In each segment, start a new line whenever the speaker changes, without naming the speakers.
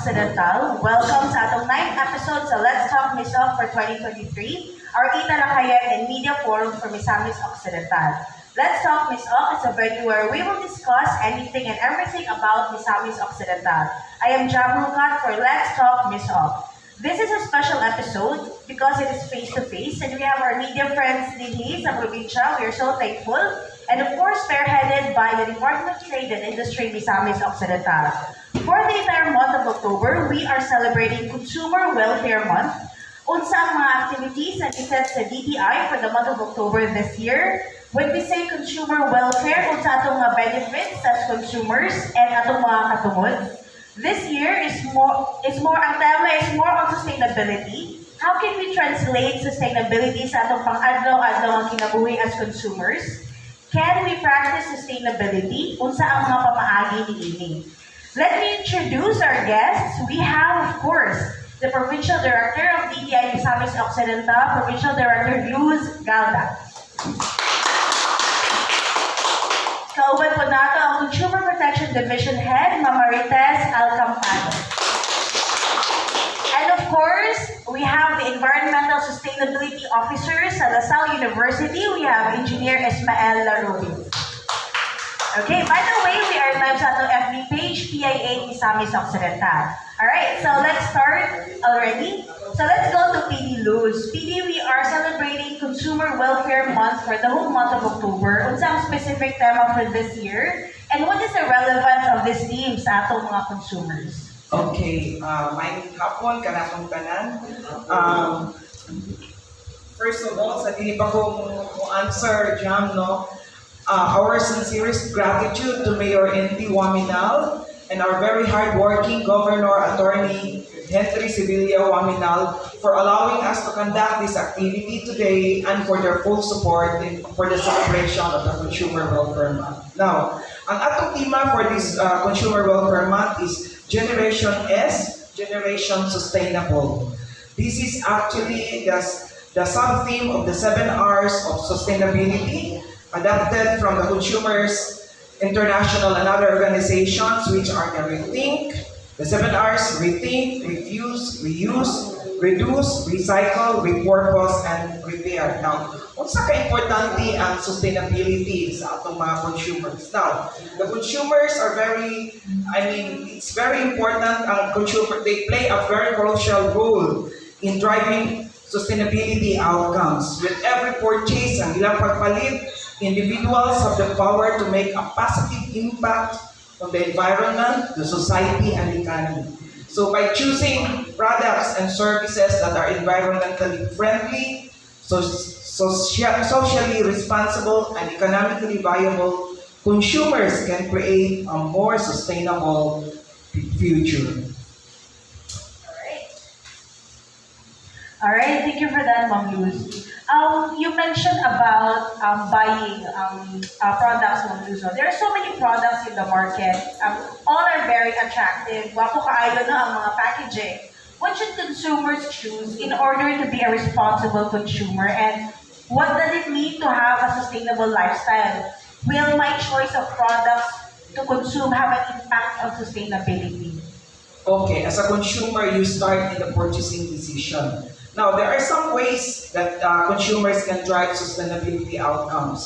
Occidental. Welcome sa atong 9th episode sa Let's Talk MISOC for 2023, our italakayan and media forum for MISAMIS Occidental. Let's Talk MISOC is a venue where we will discuss anything and everything about MISAMIS Occidental. I am Jam Rukat for Let's Talk MISOC. This is a special episode because it is face-to-face and we have our media friends din sa probinsya. We are so thankful. And of course, spearheaded by the Department of Trade and Industry MISAMIS Occidental. For the entire month of October, we are celebrating Consumer Welfare Month. Unsa ang mga activities na iset sa DTI for the month of October this year? When we say consumer welfare, unsa atong mga benefits as consumers and atong mga katungod? This year is ang tema is more on sustainability. How can we translate sustainability sa atong pang-adlaw-adlaw ang kinabuhi as consumers? Can we practice sustainability? Unsa ang mga pamaagi niini? Let me introduce our guests. We have, of course, the Provincial Director of DTI MISAMIS Occidental, Provincial Director Luz Galda. Kauban po nato ang Consumer Protection Division Head, Marites Alcampano. And of course, we have the Environmental Sustainability Officer sa LaSalle University. We have Engineer Ismael Larubin. Okay, by the way, we are live sa atong FB page, PIA MISAMIS Occidental. Alright, so let's start already. So let's go to PD Luz. PD, we are celebrating Consumer Welfare Month for the whole month of October. Unsa ang specific tema for this year? And what is the relevance of this theme sa atong mga consumers?
Okay, may hapon kanatong tanan. First of all, sa dili pa ko answer jam no. Our sincerest gratitude to Mayor N.T. Waminal and our very hardworking Governor Attorney Henry Sevilla Waminal for allowing us to conduct this activity today and for their full support for the celebration of the Consumer Welfare Month. Now, ang atong tema for this Consumer Welfare Month is Generation S, Generation Sustainable. This is actually the sub-theme of the 7 R's of sustainability adapted from the Consumers International and other organizations, which are the Rethink, the 7 R's, Rethink, Refuse, Reuse, Reduce, Recycle, Repurpose, and Repair. Now, unsa ka-importante ang sustainability sa atong mga consumers? Now, the consumers are it's very important ang consumer, they play a very crucial role in driving sustainability outcomes. With every purchase ang ilang pagpalit, individuals have the power to make a positive impact on the environment, the society, and the economy. So by choosing products and services that are environmentally friendly, socially responsible, and economically viable, consumers can create a more sustainable future.
All right, thank you for that, Ma'am Luz. You mentioned about buying products, Ma'am Luz. There are so many products in the market. All are very attractive. Wapo kaayo na ang mga packaging. What should consumers choose in order to be a responsible consumer? And what does it mean to have a sustainable lifestyle? Will my choice of products to consume have an impact on sustainability?
Okay, as a consumer, you start in the purchasing decision. Now, there are some ways that consumers can drive sustainability outcomes.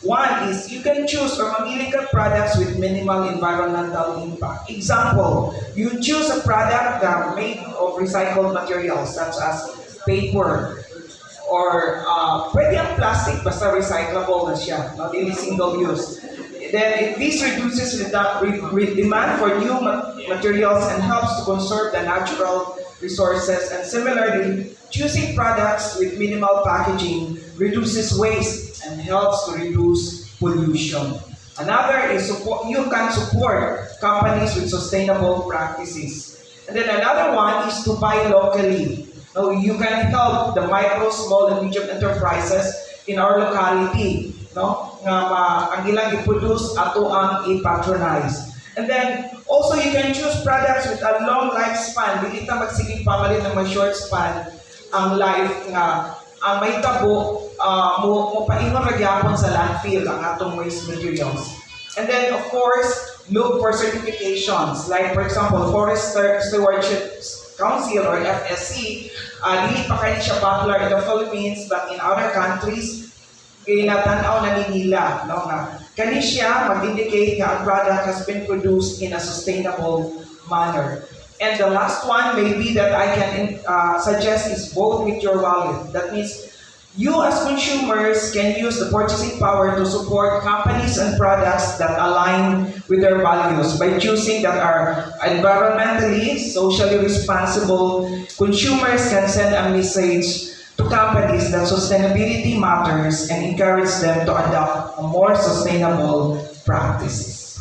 One is you can choose or mamili ka products with minimal environmental impact. Example, you choose a product that made of recycled materials such as paper or pwede ang plastic basta recyclable na siya, not really single use. Then this reduces the demand for new materials and helps to conserve the natural resources. And similarly, choosing products with minimal packaging reduces waste and helps to reduce pollution. Another is you can support companies with sustainable practices. And then another one is to buy locally. Now, you can help the micro, small, and medium enterprises in our locality. No? Ang ilang i-produce ato ang i-patronize. And then, also you can choose products with a long lifespan. Dili ta magsigig pamalit ng may short span ang life nga ang may tabo mo paingon ra gyapon sa landfill ang atong waste materials. And then of course, look for certifications. Like for example, Forest Stewardship Council or FSC, dili pa kayo siya popular in the Philippines, but in other countries, kinatanaw na nila, no, nga kani siya mag-indicate nga ang product has been produced in a sustainable manner. And the last one maybe that I can suggest is vote with your wallet. That means you as consumers can use the purchasing power to support companies and products that align with their values by choosing that are environmentally, socially responsible. Consumers can send a message to companies that sustainability matters and encourage them to adopt a more sustainable practices.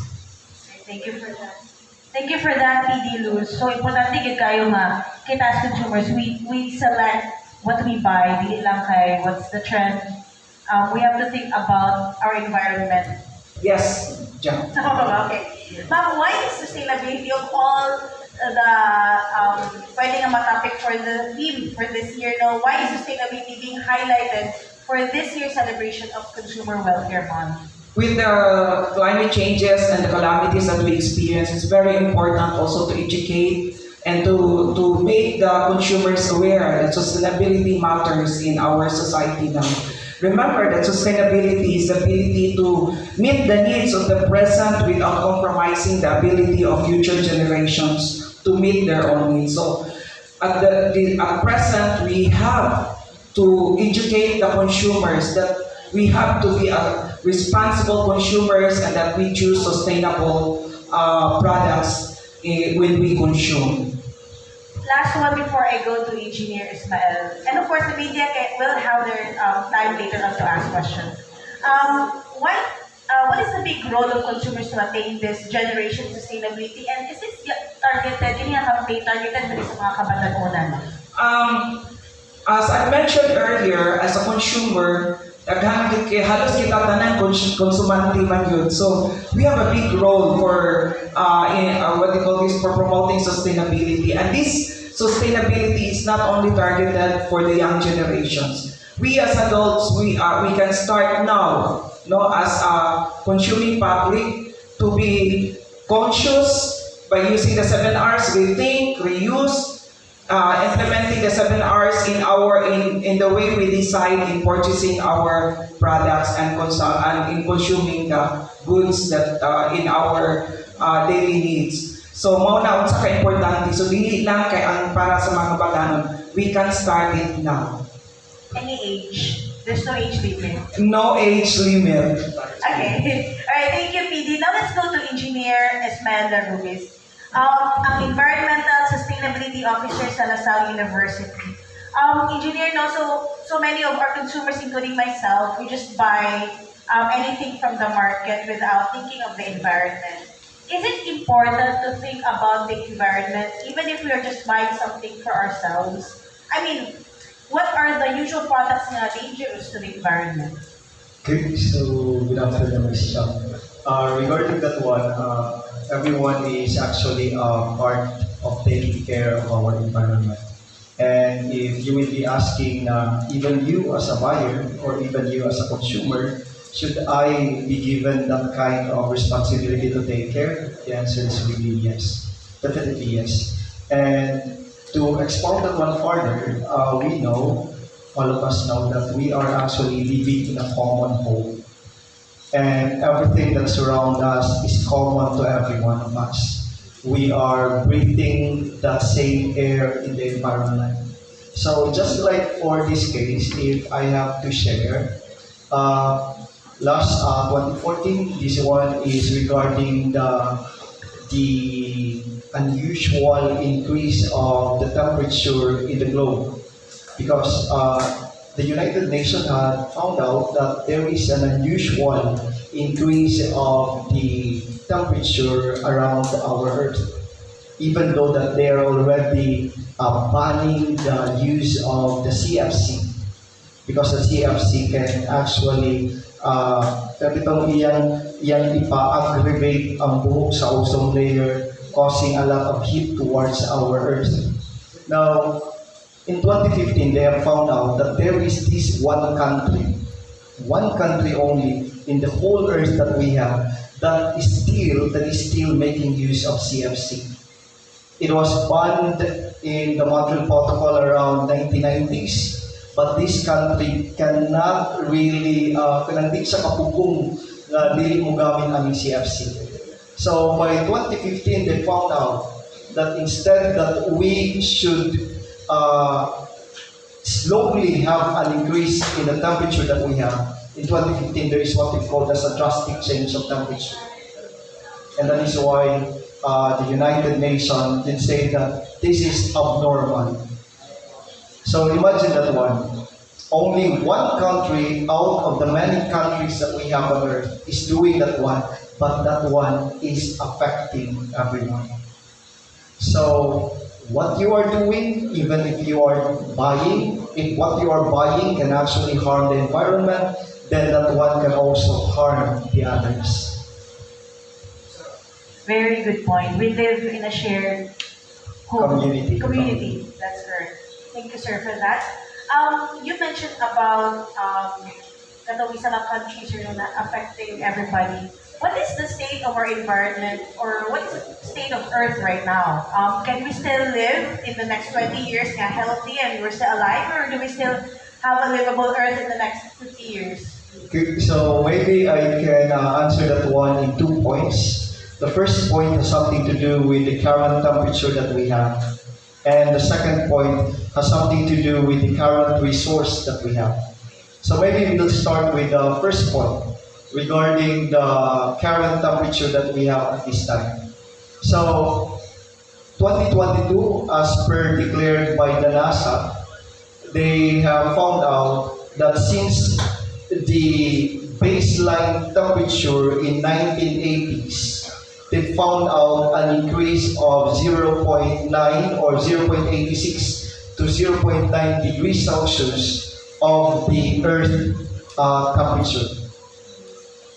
Thank you for that. Thank you for that, PD Luz. So, importante gid kayo nga, kita as consumers, we select what we buy, dili lang kay what's the trend. We have to think about our environment.
Yes, Jan.
Okay. Ma'am, why is sustainability of all the pwede nga topic for the theme for this year? No? Why is sustainability being highlighted for this year's celebration of Consumer Welfare Month?
With the climate changes and the calamities that we experience, it's very important also to educate and to make the consumers aware that sustainability matters in our society now. Remember that sustainability is the ability to meet the needs of the present without compromising the ability of future generations to meet their own needs. So at present, we have to educate the consumers that we have to be responsible consumers and that we choose sustainable products when we consume.
Last one before I go to Engineer Ismael. And of course, the media will have their time later on to ask questions. What is the big role of consumers to attain this generation sustainability? And is it targeted, yun yung campaign, targeted ba sa mga kabatanunan?
As I mentioned earlier, as a consumer, halos kita tanan konsumante man yun. So we have a big role for what they call this, for promoting sustainability. And this sustainability is not only targeted for the young generations. We as adults, we can start now, no, as a consuming public to be conscious by using the 7 R's: rethink, reuse, implementing the 7 R's in the way we decide in purchasing our products and in consuming the goods that in our daily needs. So mao na unsa ka importante, so dili lang kay ang para sa mga batanon, we can start it now.
Any age? There's no age limit.
No age limit.
Okay. Alright, thank you, PD. Now let's go to Engineer Esmeralda Rubis. Ang Environmental Sustainability Officer sa LaSalle University. Engineer, no, so many of our consumers, including myself, we just buy anything from the market without thinking of the environment. Is it important to think about the environment, even if we are just buying something for ourselves? I mean, what are the usual products na dangerous to the environment?
Okay, so good afternoon, Ms. Chang. Regarding that one, everyone is actually part of taking care of our environment. And if you will be asking, even you as a buyer or even you as a consumer, should I be given that kind of responsibility to take care? The answer is really yes. Definitely yes. And to expound that one further, we know, all of us know that we are actually living in a common home. And everything that surrounds us is common to every one of us. We are breathing that same air in the environment. So just like for this case, if I have to share, last 2014, this one is regarding the unusual increase of the temperature in the globe, because the United Nations had found out that there is an unusual increase of the temperature around our Earth, even though that they are already banning the use of the CFC, because the CFC can actually iyang ipa-aggravate ang buhok sa ozone layer, causing a lot of heat towards our Earth. Now, in 2015, they have found out that there is this one country only in the whole Earth that we have, that is still making use of CFC. It was banned in the Montreal Protocol around 1990s, but this country cannot really, kanang sa kapugong na dili mo gamit ang CFC. So by 2015, they found out that instead that we should slowly have an increase in the temperature that we have, in 2015 there is what we call as a drastic change of temperature. And that is why the United Nations did say that this is abnormal. So imagine that one. Only one country out of the many countries that we have on earth is doing that one, but that one is affecting everyone. So what you are doing, even if you are buying, if what you are buying can actually harm the environment, then that one can also harm the others.
Very good point. We live in a shared home. Community. That's correct. Thank you, sir, for that. You mentioned about katawisan ng countries are not affecting everybody. What is the state of our environment, or what is the state of Earth right now? Can we still live in the next 20 years healthy and we're still alive, or do we still have a livable Earth in the next 50 years?
Okay, so maybe I can answer that one in 2 points. The first point has something to do with the current temperature that we have. And the second point has something to do with the current resource that we have. So maybe we'll start with the first point regarding the current temperature that we have at this time. So 2022, as per declared by the NASA, they have found out that since the baseline temperature in 1980s, they found out an increase of 0.9 or 0.86 to 0.9 degrees Celsius of the Earth temperature.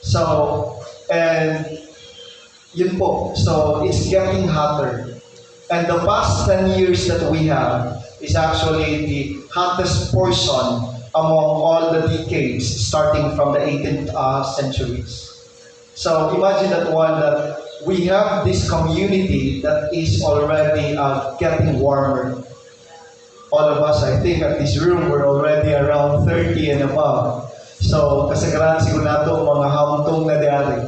So, and yun po, so it's getting hotter. And the past 10 years that we have is actually the hottest portion among all the decades starting from the 18th centuries. So imagine that one, that we have this community that is already getting warmer. All of us, I think, at this room, we're already around 30 and above. So, kasagaran siguro nato mga hamtong na diari.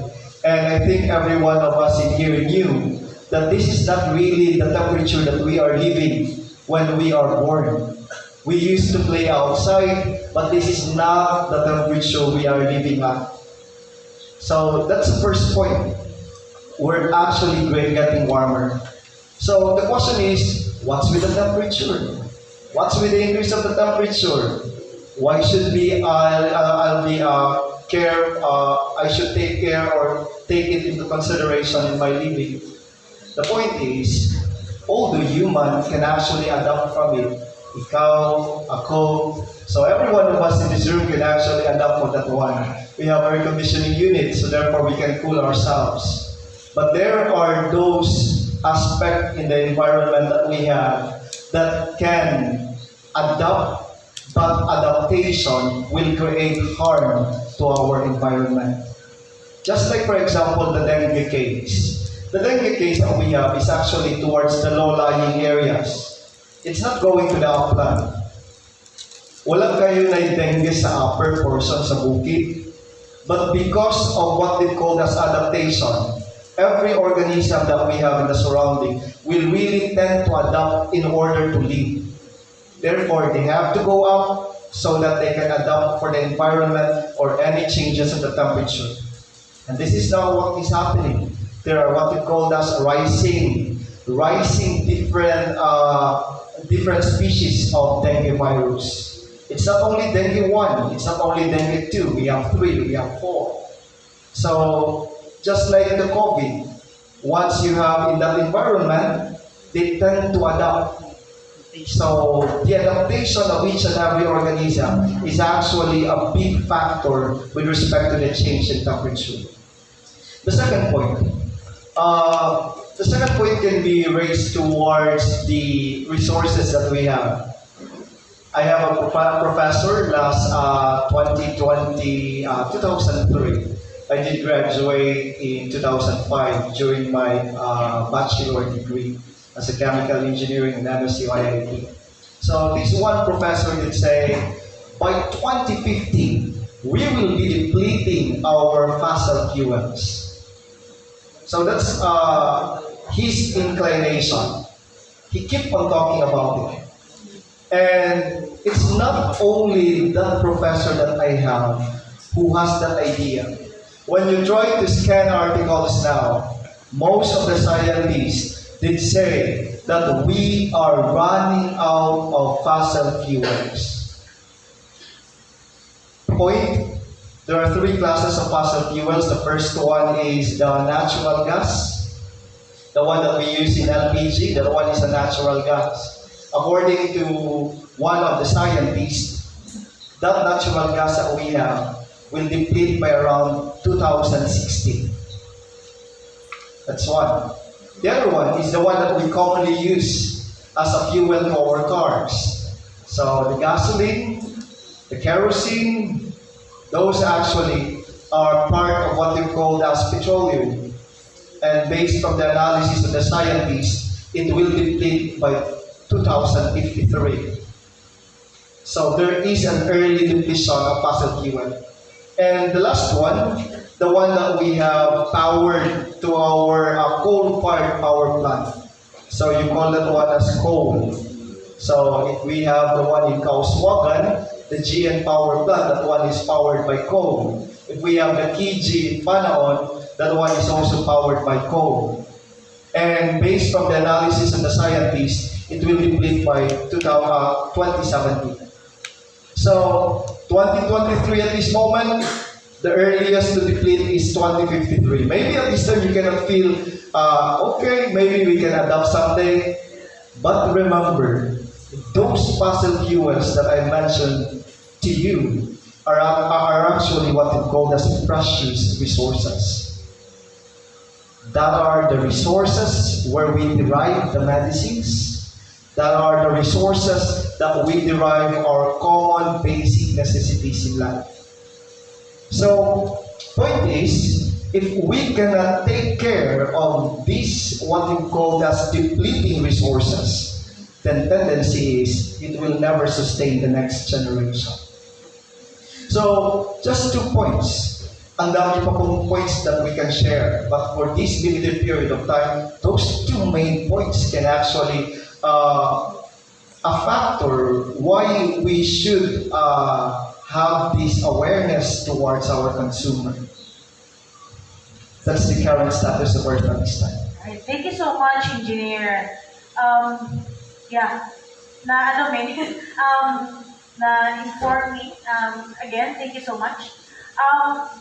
And I think every one of us in here knew that this is not really the temperature that we are living when we are born. We used to play outside, but this is not the temperature we are living at. So, that's the first point. We're actually getting warmer. So the question is, what's with the temperature? What's with the increase of the temperature? Why should I should take care or take it into consideration in my living? The point is, all the human can actually adapt from it. Ikaw, ako, so every one of us in this room can actually adapt for that one. We have air conditioning units, so therefore we can cool ourselves. But there are those aspects in the environment that we have that can adapt, but adaptation will create harm to our environment. Just like, for example, the dengue case. The dengue case that we have is actually towards the low-lying areas. It's not going to the upland. Wala kayo na dengue sa upper portion sa bukid. But because of what they call as adaptation, every organism that we have in the surrounding will really tend to adapt in order to live. Therefore, they have to go out so that they can adapt for the environment or any changes in the temperature. And this is now what is happening. There are what we call as rising different species of dengue virus. It's not only dengue 1, it's not only dengue 2, we have 3, we have 4. So, just like the COVID, once you have in that environment, they tend to adapt. So the adaptation of each and every organism is actually a big factor with respect to the change in temperature. The second point can be raised towards the resources that we have. I have a professor last 2003. I did graduate in 2005 during my bachelor degree as a chemical engineering in MSc IIT. So this one professor did say, by 2050, we will be depleting our fossil fuels. So that's his inclination. He kept on talking about it. And it's not only that professor that I have who has that idea. When you try to scan articles now, most of the scientists did say that we are running out of fossil fuels. Point, there are three classes of fossil fuels. The first one is the natural gas, the one that we use in LPG, the other one is a natural gas. According to one of the scientists, that natural gas that we have will deplete by around 2060. That's one. The other one is the one that we commonly use as a fuel to our cars. So the gasoline, the kerosene, those actually are part of what we call as petroleum. And based from the analysis of the scientists, it will deplete by 2053. So there is an early depletion of fossil fuel. And the last one, the one that we have powered to our coal-fired power plant. So you call that one as coal. So if we have the one in Kauswagan, the GN power plant, that one is powered by coal. If we have the KG in Panaon, that one is also powered by coal. And based on the analysis of the scientists, it will deplete by 2070. So 2023 at this moment, the earliest to deplete is 2053. Maybe at this time you cannot feel, okay, maybe we can adapt someday. But remember, those fossil fuels that I mentioned to you are actually what we call as precious resources. That are the resources where we derive the medicines. That are the resources that we derive our common basic necessities in life. So, point is, if we cannot take care of this, what we call as depleting resources, then tendency is it will never sustain the next generation. So, just 2 points. Ang dami pa pong points that we can share. But for this limited period of time, those 2 main points can actually a factor why we should have this awareness towards our consumer. That's the current status of our this time.
Alright, thank you so much, Engineer. Yeah, na-inform me. Again, thank you so much.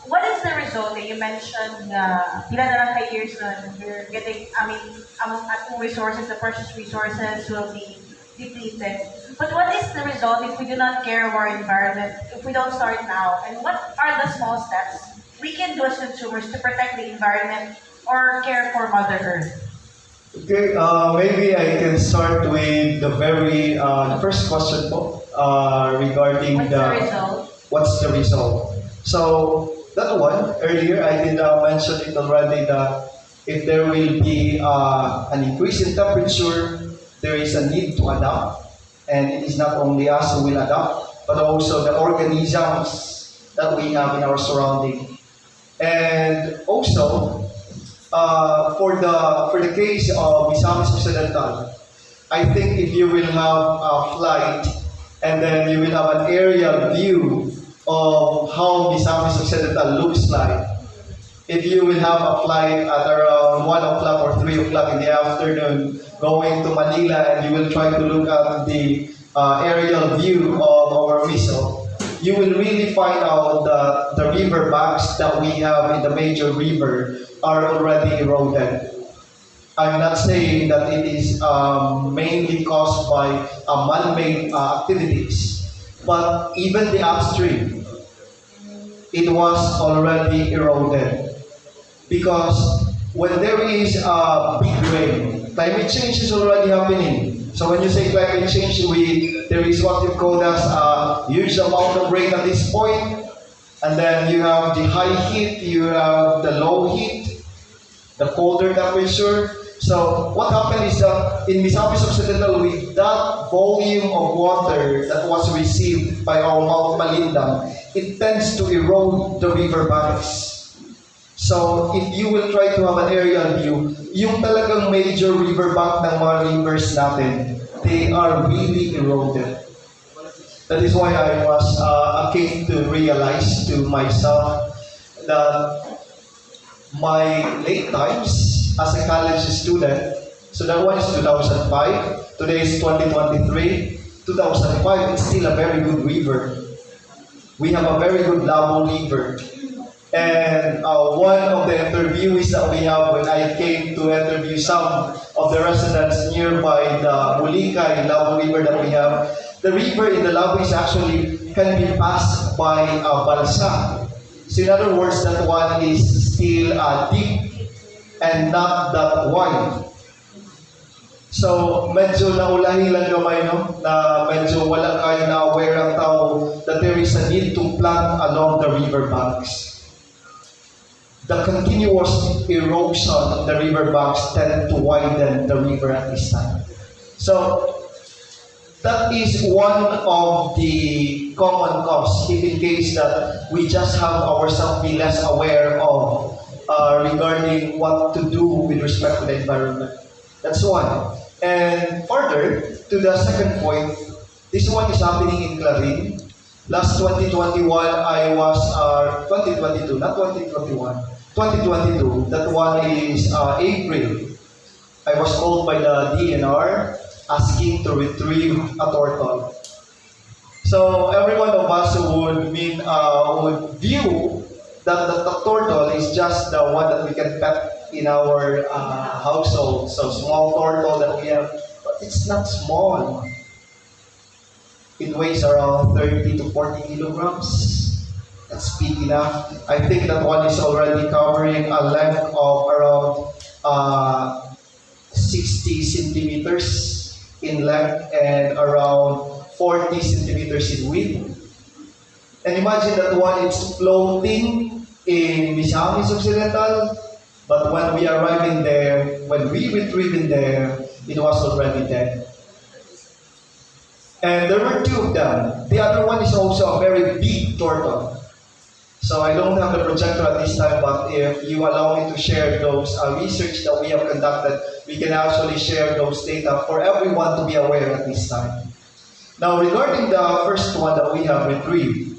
What is the result that you mentioned pila na lang kay years na you're getting, at resources, the precious resources will be depleted. But what is the result if we do not care of our environment, if we don't start now? And what are the small steps we can do as consumers to protect the environment or care for Mother Earth?
Okay, maybe I can start with the very the first question po, regarding
What's the result?
What's the result? So that one earlier I did mention it already that if there will be an increase in temperature, there is a need to adapt, and it is not only us who will adapt, but also the organisms that we have in our surrounding. And also for the case of MISAMIS Occidental, I think if you will have a flight and then you will have an aerial view of how MISAMIS Occidental looks like. If you will have a flight at around 1 o'clock or 3 o'clock in the afternoon going to Manila and you will try to look at the aerial view of our MISO, you will really find out that the river banks that we have in the major river are already eroded. I'm not saying that it is mainly caused by man-made activities, but even the upstream, it was already eroded. Because when there is a big rain, climate change is already happening. So when you say climate change, there is what you call as a huge amount of rain at this point, And then you have the high heat, you have the low heat, the colder temperature. So what happened is that in Misamis Occidental, with that volume of water that was received by our Mount Malinda, it tends to erode the river banks. So if you will try to have an aerial view, yung talagang major river bank ng mga rivers natin, they are really eroded. That is why I came to realize to myself that my late times as a college student, so that one is 2005, today is 2023, 2005, it's still a very good river. We have a very good Labo River. And one of the interviewees that we have when I came to interview some of the residents nearby the Bulikay Labo River that we have, the river in the Labo is actually can be passed by a balsa. So in other words, that one is still deep and not that wide. So medyo naulahi lang gamay, no? Na medyo wala kayo na aware ang tao that there is a need to plant along the river banks. The continuous erosion of the river banks tend to widen the river at this time. So that is one of the common cause if in case that we just have ourselves be less aware of regarding what to do with respect to the environment. That's one. And further, to the second point, this one is happening in Clarin. Last 2021, I was, 2022, not 2021, 2022, that one is April. I was called by the DNR asking to retrieve a turtle. So every one of us would view that the turtle is just the one that we can pet in our household. So small turtle that we have, but it's not small. It weighs around 30 to 40 kilograms. That's big enough. I think that one is already covering a length of around 60 centimeters in length and around 40 centimeters in width. And imagine that one is floating in MISAMIS Occidental, but when we arrive in there, when we retrieve in there, it was already dead. And there were two of them. The other one is also a very big turtle. So I don't have the projector at this time, but if you allow me to share those research that we have conducted, we can actually share those data for everyone to be aware at this time. Now, regarding the first one that we have retrieved,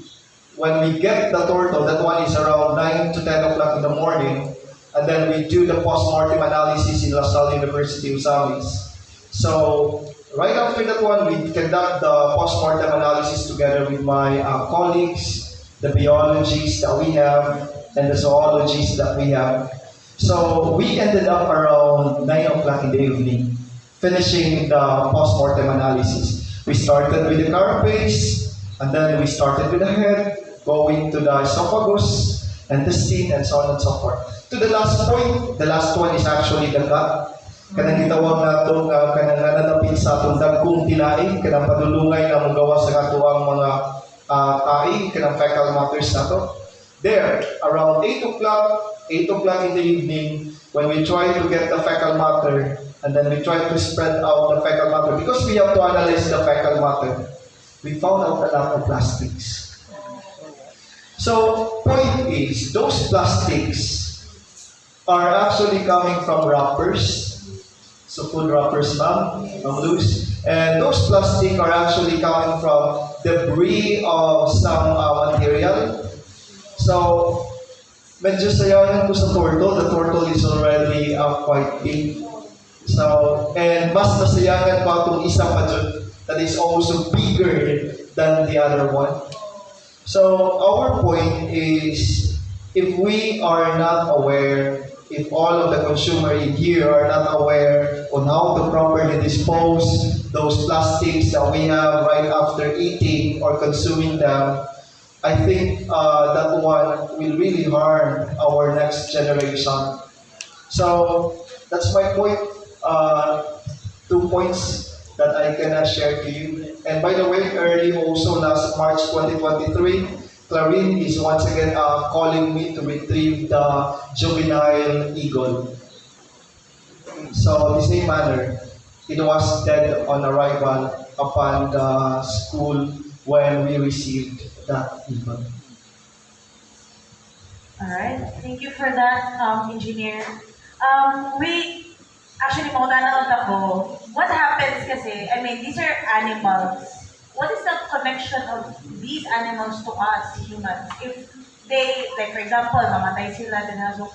when we get the turtle, that one is around 9 to 10 o'clock in the morning, and then we do the post-mortem analysis in La Salle University, MISAMIS. So, right after that one, we conduct the post-mortem analysis together with my colleagues, the biologists that we have, and the zoologists that we have. So, we ended up around 9 o'clock in the evening, finishing the post-mortem analysis. We started with the carapace, and then we started with the head, going to the esophagus, intestine, and so on and so forth. To the last point, the last one is actually the gut. Kanang gitawag na itong kanang nananapit sa itong dagkong tinaig, kanang padulungay na magawa sa katuang mga taig, kanang fecal matters na to. There, around 8 o'clock in the evening, when we try to get the fecal matter, and then we try to spread out the fecal matter, because we have to analyze the fecal matter, we found out a lot of plastics. So, point is, those plastics are actually coming from wrappers. So, food wrappers, ma'am, loose. And those plastics are actually coming from debris of some material. So, medyo sayangan ko sa turtle. The turtle is already quite big. So, and mas nasayangan ko itong isa pa dyan that is also bigger than the other one. So, our point is, if we are not aware, if all of the consumer in here are not aware on how to properly dispose those plastics that we have right after eating or consuming them, I think that one will really harm our next generation. So, that's my point. 2 points that I can share to you. And by the way, early also last March 2023, Clarine is once again calling me to retrieve the juvenile eagle. So, the same manner, it was dead on arrival upon the school when we received that eagle.
Alright, thank you for that, engineer. We, actually, makutanong ako, what happens kasi, I mean, these are animals. What is the connection of these animals to us, humans? If they, like for example, mamatay sila, then so,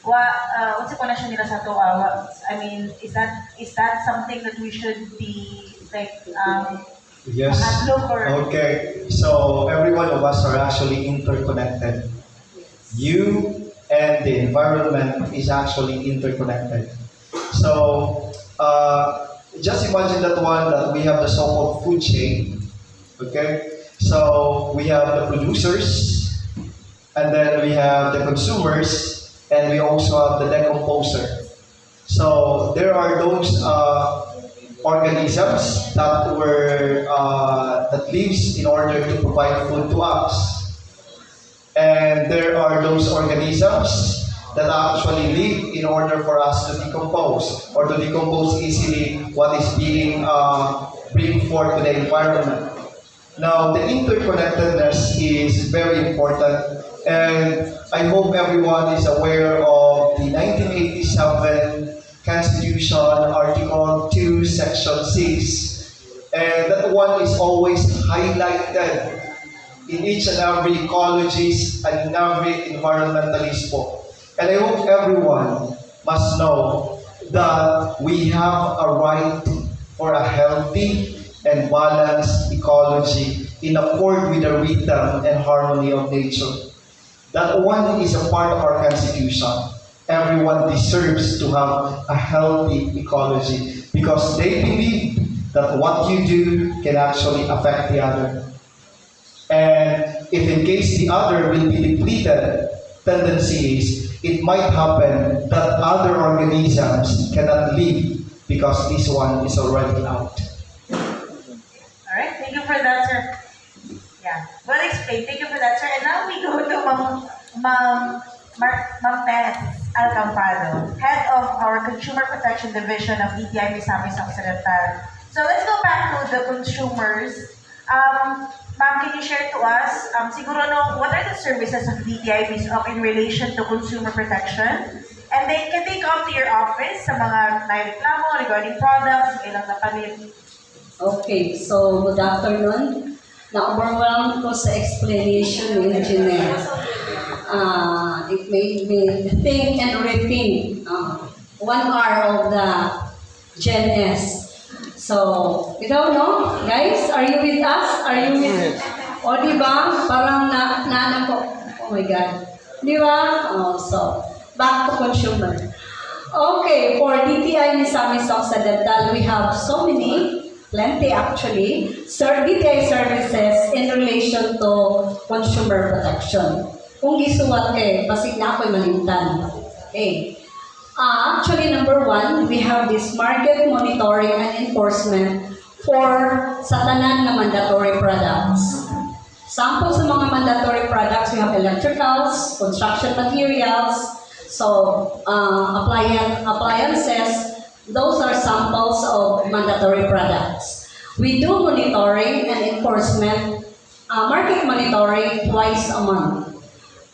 what's the connection nila sa to? I mean, is that something that we should be, like,
Yes.
look or...
Okay. So every one of us are actually interconnected. You and the environment is actually interconnected. So just imagine that one that we have the so-called food chain. Okay. So we have the producers, and then we have the consumers, and we also have the decomposer. So there are those organisms that lives in order to provide food to us, and there are those organisms that actually live in order for us to decompose or to decompose easily what is being bring forth to the environment. Now, the interconnectedness is very important, and I hope everyone is aware of the 1987 Constitution, Article 2, Section 6. And that one is always highlighted in each and every ecologist and in every environmentalist book. And I hope everyone must know that we have a right for a healthy and balanced ecology in accord with the rhythm and harmony of nature. That one is a part of our constitution. Everyone deserves to have a healthy ecology because they believe that what you do can actually affect the other. And if in case the other will be depleted, tendency is it might happen that other organisms cannot live because this one is already out.
Alright, thank you for that, sir. Yeah, well explained. Thank you for that, sir. And now we go to Ma'am Tess Alcampado, Head of our Consumer Protection Division of DTI MISAMIS Occidental. So let's go back to the consumers. Ma'am, can you share to us, siguro no, what are the services of DTI MISOC in relation to consumer protection? And can they come to your office sa mga naireklamo regarding products, ilang napalit?
Okay, so good afternoon. Na-overwhelmed ko sa explanation ni Engineer. It made me think and rethink 1 hour of the Gen S. So, we don't know, guys, are you with us? Are you with... O, diba? Parang na ko. Oh my God. Diba? So, back to consumer. Okay, for DTI MISAMIS Occidental, we have so many, plenty actually, DTI services in relation to consumer protection. Kung gisuwat kay, basig na ako'y malimtan. Okay. Actually, number 1, we have this market monitoring and enforcement for sa tanan na mandatory products. Sample sa mga mandatory products, we have electricals, construction materials, so appliances, those are samples of mandatory products. We do monitoring and enforcement, market monitoring twice a month,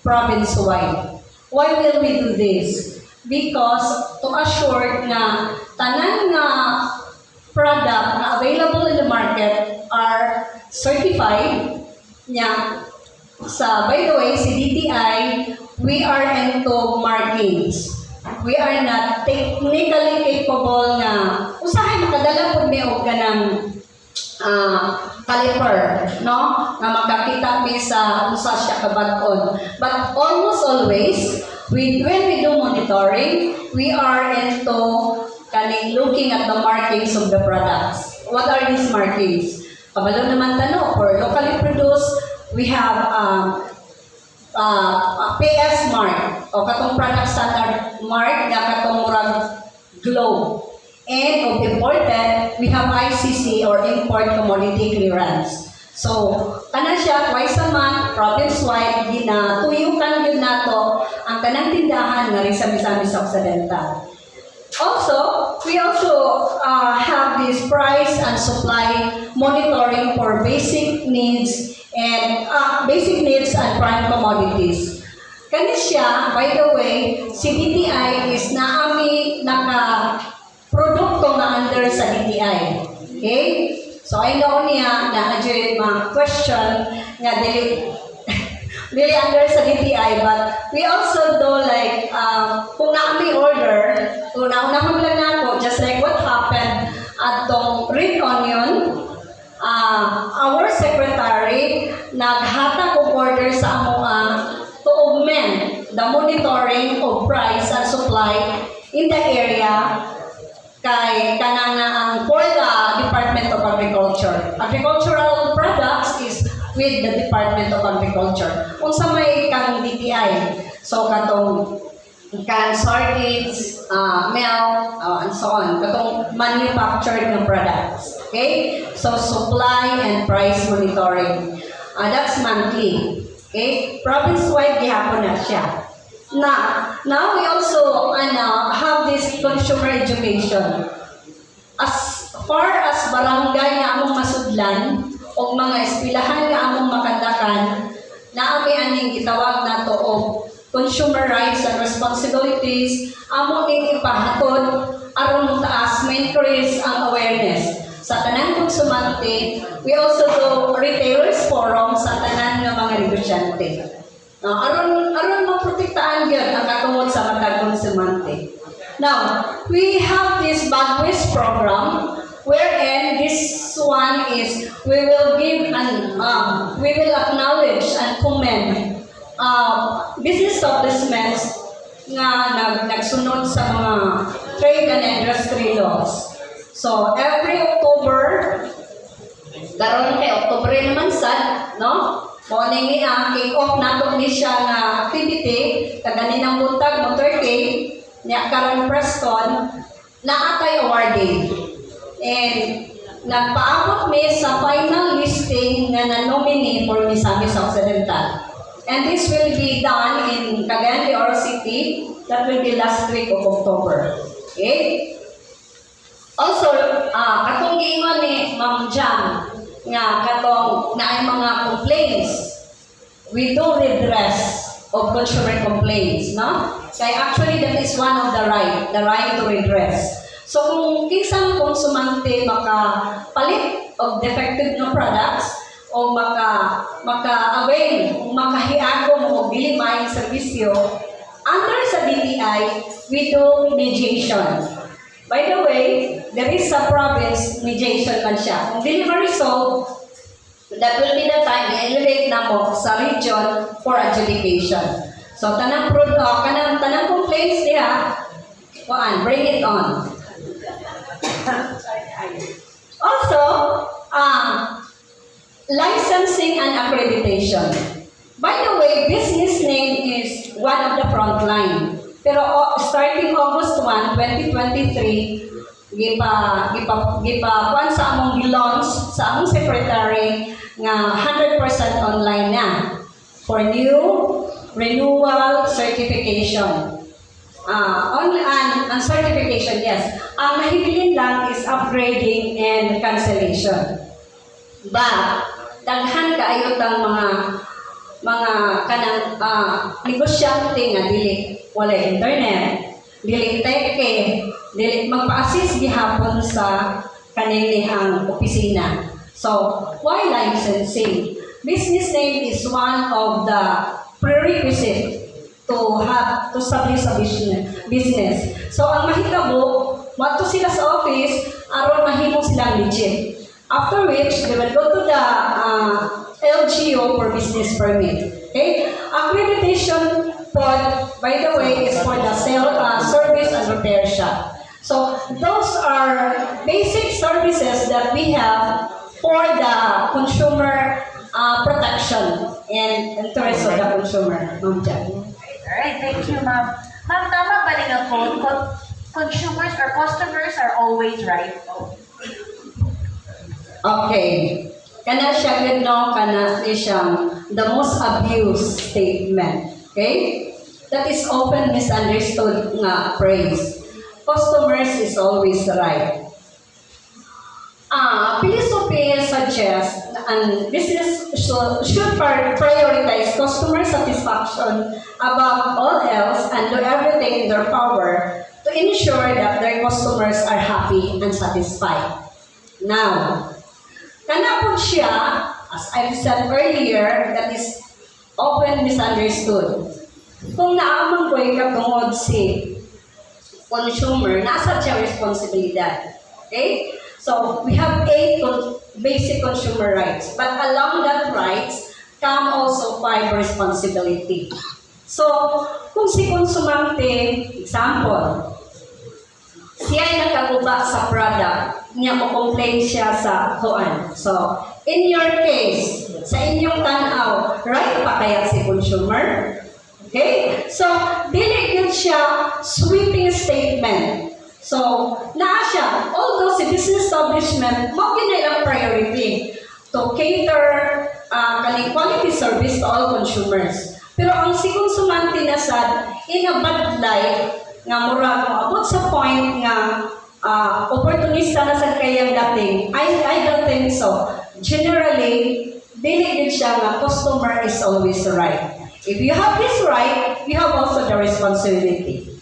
province-wide. Why will we do this? Because to assure na tanan nga product na available in the market are certified niya. By the way, si DTI, we are into markings. We are not technically capable na usahay makadala po may og ganang caliper, no? Na makakita mi sa usa siya kabag-on. But almost always, when we do monitoring, we are into looking at the markings of the products. What are these markings? Kabalo naman tano, for locally produced, we have PS mark, o katong product standard mark, na katong murag globe. And of imported, we have ICC or import commodity clearance. So, kana siya twice a month, province-wide, ginatuyukan yun nato ang kanang tindahan nga rin sa MISAMIS Occidental. Also, we also have this price and supply monitoring for basic needs and prime commodities. Kani siya, by the way, si DTI is naami naka-produkto na under sa DTI. Okay? So, I know niya na adjourn mga question nga dili under sa DTI, but we also do like, kung naami order, kung naunahon lang nako, just like what happened at tong red onion, our secretary naghatag og order sa amoa to augment the monitoring of price and supply in the area kay kanang ang for the Department of Agriculture. Agricultural products is with the Department of Agriculture. Unsa may kang DTI. So katong canned sardines, milk, and so on. Katong manufactured ng products. Okay? So supply and price monitoring. That's monthly. Okay? Province-wide gihapon na siya. Now we also have this consumer education. As far as barangay nga among masudlan o mga eskwelahan nga among makandakan, naami aning gitawag nato og consumer rights and responsibilities, among ning ipahatod aron taas ma-increase ang awareness sa tanang konsumante. We also do retailers forum sa tanan nga mga negosyante. Aron maprotektahan gyud ang katungod sa matag konsumante. Now, we have this Bagwis program wherein this one is we will acknowledge and commend business establishments nga nagsunod sa mga trade and industry laws. So every October, daron kay October naman sad, no? Morning ni kick-off nato ni siya nga activity kaganinang buntag mo 30 niya karon press con naatay awarding. And nagpaabot mi sa final listing nga na-nominee for MISAMIS Occidental. And this will be done in Cagayan de Oro City. That will be last week of October. Okay? Also, katong giingon ni Ma'am Jam nga katong naay mga complaints, we do redress of consumer complaints, no? Kaya actually that is one of the right to redress. So kung kinsang konsumante makapalit of defective na products o maka-avail, makahiagom o bili maayong serbisyo, under sa DTI, we do mediation. By the way, there is a province mediation man siya. Kung dili ma-resolve, that will be the time i-elevate na mo sa region for adjudication. So, tanang complaints niya, bring it on. Also, licensing and accreditation. By the way, business name is one of the front line. Pero starting August 1, 2023, gipa sa among gi-launch sa among secretary nga 100% online na for new renewal certification. Online and certification, yes. Ang nahibilin lang is upgrading and cancellation. But daghan kaayo tang mga kanang negosyante nga dili wala internet, dili teke, dili magpa-assist gihapon sa kanilihang opisina. So, why licensing? Business name is one of the prerequisite to establish a business. So, ang mahitabo, mato sila sa office, aron mahimo silang legit. After which, they will go to the LGO for business permit. Okay? Accreditation by the way, is for the service and repair shop. So, those are basic services that we have for the consumer protection and interest of the consumer.
Alright, thank you, ma'am. Ma'am, tama ba rin ang quote? Consumers or customers are always right.
Okay. Kana siya gano, kana siyang the most abused statement. Okay? That is often misunderstood nga phrase. Customers is always right. Philosophy suggests and business should prioritize customer satisfaction above all else and do everything in their power to ensure that their customers are happy and satisfied. Now, kanapon siya, as I've said earlier, that is often misunderstood. Kung naamang ko katungod si consumer, nasa siya responsibilidad. Okay? So, we have 8 basic consumer rights. But along that rights, come also 5 responsibility. So, kung si konsumante, example, siya ay nakaguba sa product, niya mo-complain siya sa kuan. So, in your case, sa inyong tanaw, right pa kaya si consumer? Okay? So, dili yun siya sweeping statement. So, naa siya, although si business establishment, mo ginailang priority to cater kaning quality service to all consumers. Pero ang si konsumante na sad, in a bad light, nga mura abot sa point nga opportunista na sa kayang dating, I don't think so. Generally, dili din siya nga customer is always right. If you have this right, you have also the responsibility.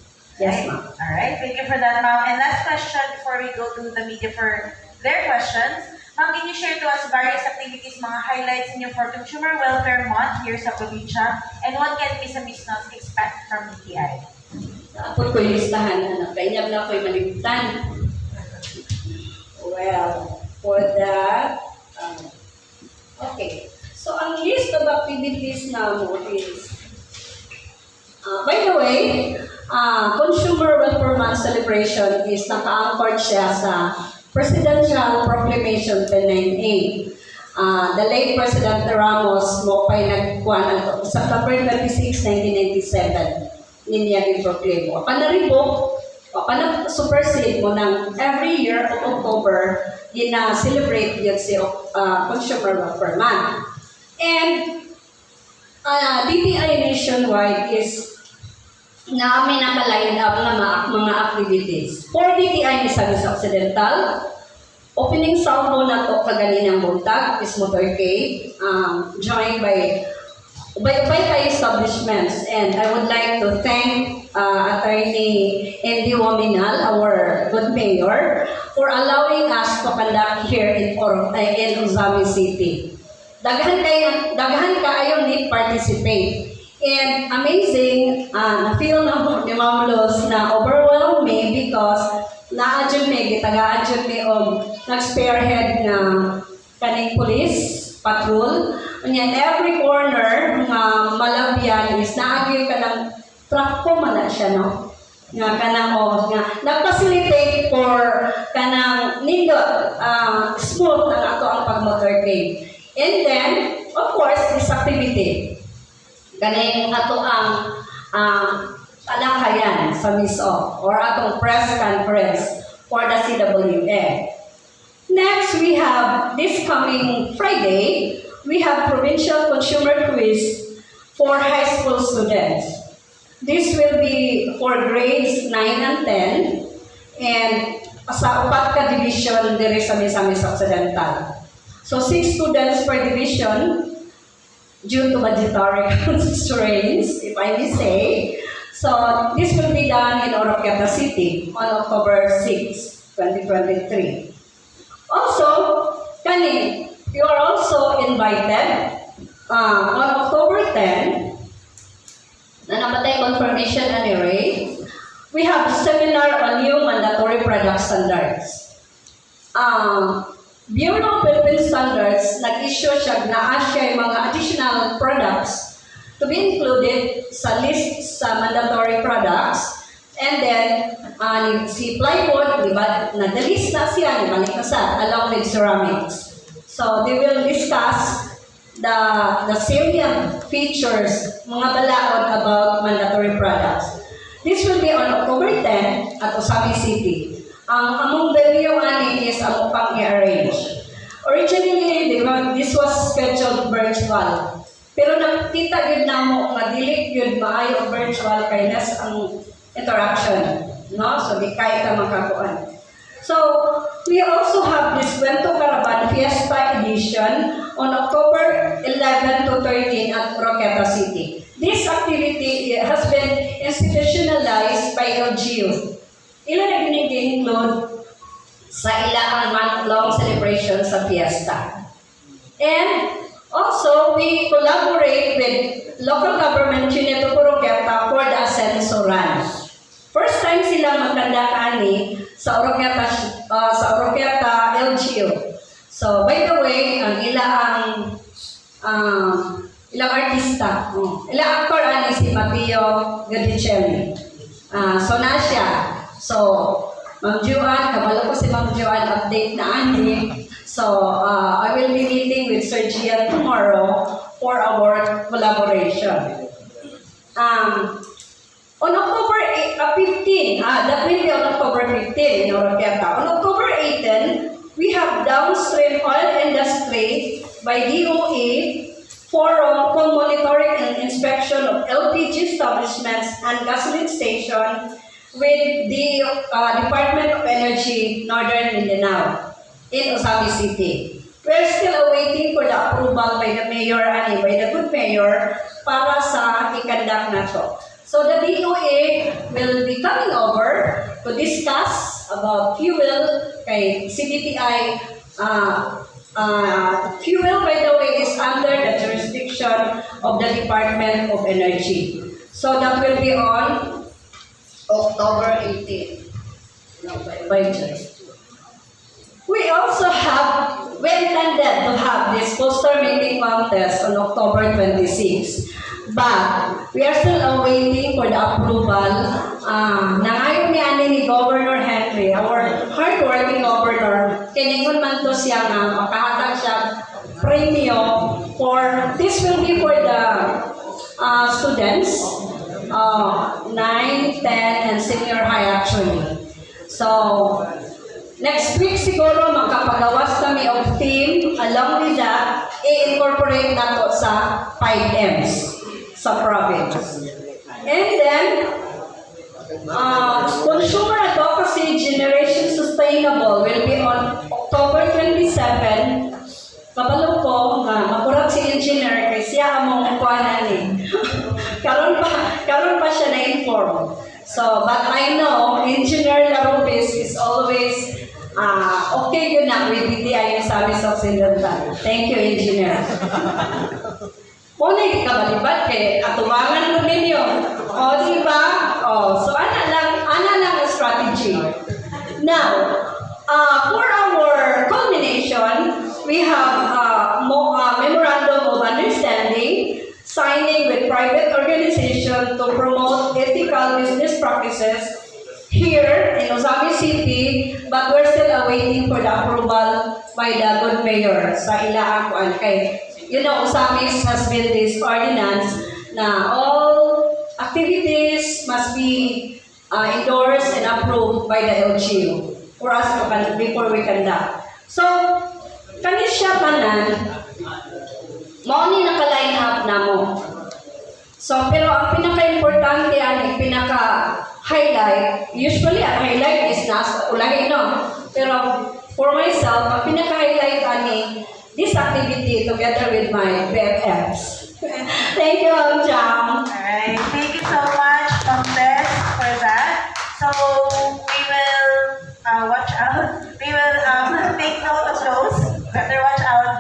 Yes, ma'am.
Alright, thank you for that, ma'am. And last question before we go to the media for their questions. Ma'am, can you share to us various activities, mga highlights in your for Consumer Welfare Month here sa probinsya, and what can MISAMIS expect from DTI?
Ako ko yung listahan na kanyab na ako'y malimutan. Well, for that, okay. So, ang list of activities na mo is, by the way, Consumer Welfare Month celebration is naka-anchored siya sa Presidential Proclamation 1098. The late President Ramos mo pa'y nagkuhan sa September 26, 1997. Niya gi-proclaim mo. Panaribok, panag-supersede mo ng every year of October, gina-celebrate yun si Consumer Welfare Month. And DTI nationwide is namin naka-line up na mga activities. For DTI MISAMIS Occidental, opening salvo na to kaganinang buntag is motorcade, joined by establishments. And I would like to thank Attorney Andy Waminal, our good mayor, for allowing us to conduct here in Uzami City. Daghan kayo need participate. And amazing, na-feel na mo ni Ma'am Luz na overwhelmed me because na-adjun me, gitaga-adjun me o nag-spearhead na kaning police patrol. And every corner, malabyan is naagyo ka ng truck ko man na siya, no? Nga kanang nag-facilitate for kanang nindot, smooth ang ato ang pag-motorcade. And then, of course, this activity. Ganing ato ang talakayan sa MISO or atong press conference for the CWA. Next, we have this coming Friday, we have Provincial Consumer Quiz for high school students. This will be for grades 9 and 10 and sa upat ka division diri sa MISAMIS Occidental. So 6 students per division due to budgetary constraints, if I may say. So this will be done in Oroquieta City on October 6, 2023. Also, you are also invited on October 10, na namatay confirmation anyway, we have a seminar on new mandatory product standards. Bureau of Philippine Standards nag-issue siya na siya yung mga additional products to be included sa list sa mandatory products. And then, si plywood, diba, na-list na siya, balik na sa, along with ceramics. So, they will discuss the salient features, mga balaod about mandatory products. This will be on October 10 at Uzami City. Ang among venue ani is ang upang i-arrange. Originally, this was scheduled virtual. Pero nakita yun na mo, madilik yun maayo virtual kay less ang interaction. No? So, di kahit ka makakuan. So, we also have this Cuento Caravan Fiesta Edition on October 11 to 13 at Roqueta City. This activity has been institutionalized by LGU. Ilan na include sa ilang month-long celebration sa fiesta. And also, we collaborate with local government unit of Roqueta for the Ascenso Run. First time silang magkandaan sa Oroqueta LGU. So, by the way, ang ilang artista, ilang actor si Matteo Gadicelli. So, na siya. So, Ma'am Juan, kabalo ko si Ma'am Juan, update na ani. So, I will be meeting with Sir Gian tomorrow for our collaboration. On October 15, that will be on October 15 in Oroqueta. On October 18, we have downstream oil industry by DOE forum for monitoring and inspection of LPG establishments and gasoline station with the Department of Energy Northern Mindanao in Osamis City. We're still awaiting for the approval by the mayor and by the good mayor para sa ikandak na to. So the DOA will be coming over to discuss about fuel kay CBTI. Fuel, by the way, is under the jurisdiction of the Department of Energy. So that will be on October 18. By June. We also we intended to have this poster making contest on October 26. But we are still awaiting for the approval. Nangayon ni Governor Henry, our hardworking governor, kiningon man to siya nga, makahatag siya premium for, this will be for the students, 9, 10, and senior high actually. So, next week siguro magkapagawas kami of team, along with that, i-incorporate nato sa 5Ms. Sa province. And then, Consumer Advocacy Generation Sustainable will be on October 27. Kabalo ko nga, makurat si engineer kay siya among kuhanan karon pa siya na-inform. So, but I know, Engineer Larubis is always okay yun na with DTI MISAMIS Occidental. Thank you, Engineer. Kung hindi ka malibad, atubangan mo ninyo. O, diba? So, ana lang ang strategy. Now, for our culmination, we have memorandum of understanding, signing with private organization to promote ethical business practices here in Osamis City, but we're still awaiting for the approval by the good mayor sa ilaang kuan kay Osamis has been this ordinance na all activities must be endorsed and approved by the LGU for us before we conduct. So, kani siya tanan, mao ni naka-line up na mo. So, pero ang pinaka-importante pinaka-highlight, usually ang highlight is nasa ulahin, no? Pero for myself, ang pinaka-highlight this activity together with my BFFs. Thank you, Jam.
Alright, thank you so much, Tess, for that. So, we will watch out. We will take note of those. Better watch out,